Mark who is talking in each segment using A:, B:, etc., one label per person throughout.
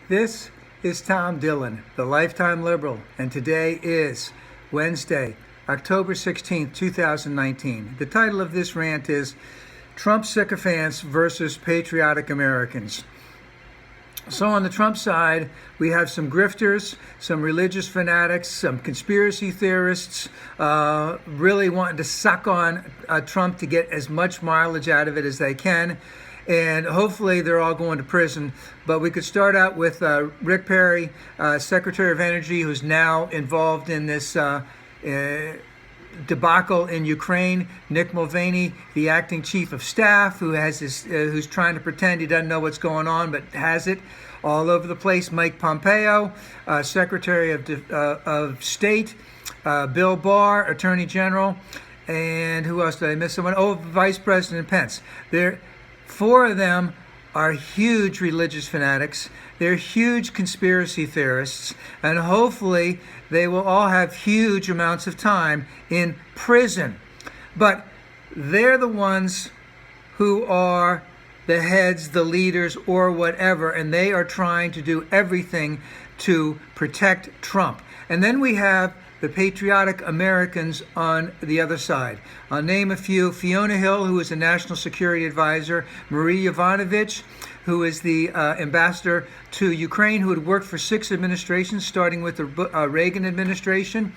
A: This is Tom Dillon, the Lifetime Liberal, and today is Wednesday, October 16th, 2019. The title of this rant is Trump Sycophants versus Patriotic Americans. So on the Trump side, we have some grifters, some religious fanatics, some conspiracy theorists really wanting to suck on Trump to get as much mileage out of it as they can. And hopefully they're all going to prison. But we could start out with Rick Perry, Secretary of Energy, who's now involved in this debacle in Ukraine. Nick Mulvaney, the acting chief of staff, who has this, who's trying to pretend he doesn't know what's going on, but has it all over the place. Mike Pompeo, Secretary of State, Bill Barr, Attorney General, and who else did I miss? Someone? Oh, Vice President Pence. Four of them are huge religious fanatics. They're huge conspiracy theorists, and hopefully they will all have huge amounts of time in prison. But they're the ones who are the heads, the leaders, or whatever, and they are trying to do everything to protect Trump. And then we have the patriotic Americans on the other side. I'll name a few. Fiona Hill, who is a national security advisor. Marie Yovanovitch, who is the ambassador to Ukraine, who had worked for 6 administrations, starting with the Reagan administration.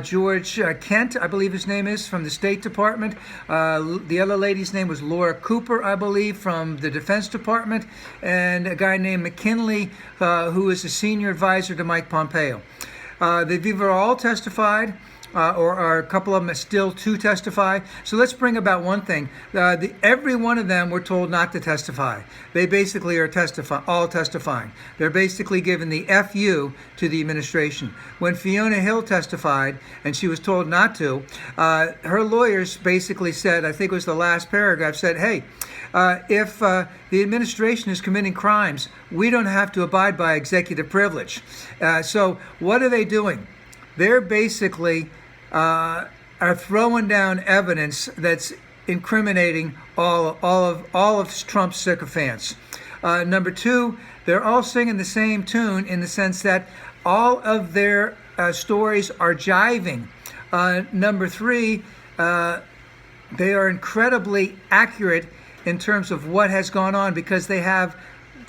A: George Kent, I believe his name is, from the State Department. The other lady's name was Laura Cooper, I believe, from the Defense Department. And a guy named McKinley, who is a senior advisor to Mike Pompeo. They've either all testified, or a couple of them are still to testify. So let's bring about one thing. Every one of them were told not to testify. They basically are all testifying. They're basically giving the FU to the administration. When Fiona Hill testified, and she was told not to, her lawyers basically said, I think it was the last paragraph, said, hey, if the administration is committing crimes, we don't have to abide by executive privilege. So what are they doing? They're basically are throwing down evidence that's incriminating all of Trump's sycophants. Number two, they're all singing the same tune in the sense that all of their stories are jiving. Number three, they are incredibly accurate in terms of what has gone on because they have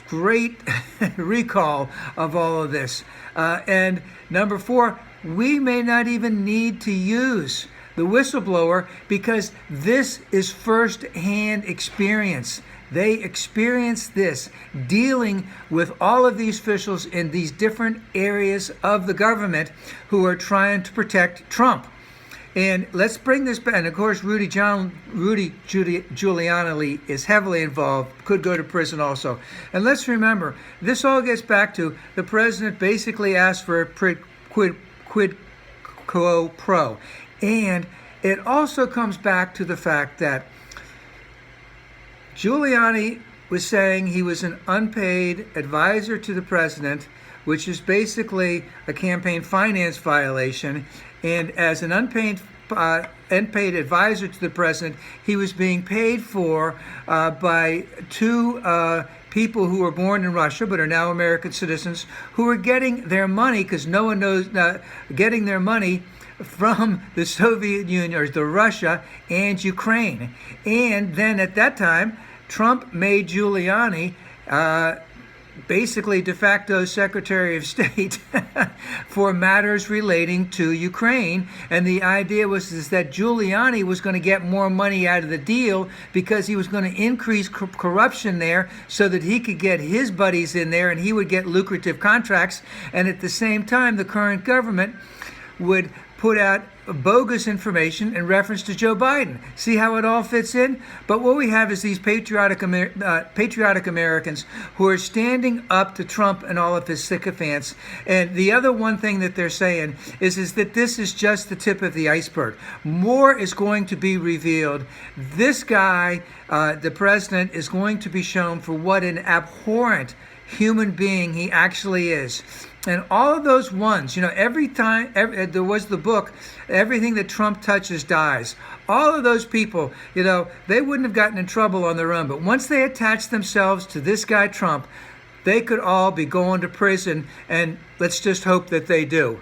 A: great recall of all of this. And number four, we may not even need to use the whistleblower because this is first-hand experience. They experienced this, dealing with all of these officials in these different areas of the government who are trying to protect Trump. And let's bring this back. And of course, Rudy Giuliani is heavily involved, could go to prison also. And let's remember, this all gets back to the president basically asked for a quid quo pro. And it also comes back to the fact that Giuliani was saying he was an unpaid advisor to the president, which is basically a campaign finance violation. And as an unpaid advisor to the president, he was being paid for by 2 people who were born in Russia but are now American citizens, who are getting their money, because no one knows, getting their money from the Soviet Union or the Russia and Ukraine. And then at that time, Trump made Giuliani basically de facto Secretary of State for matters relating to Ukraine. And the idea was that Giuliani was going to get more money out of the deal because he was going to increase corruption there so that he could get his buddies in there and he would get lucrative contracts. And at the same time, the current government would put out bogus information in reference to Joe Biden. See how it all fits in? But what we have is these patriotic Americans who are standing up to Trump and all of his sycophants. And the other one thing that they're saying is that this is just the tip of the iceberg. More is going to be revealed. This guy, the president, is going to be shown for what an abhorrent human being he actually is. And all of those ones, every time there was the book, Everything That Trump Touches Dies. All of those people, they wouldn't have gotten in trouble on their own. But once they attached themselves to this guy, Trump, They could all be going to prison, and let's just hope that they do.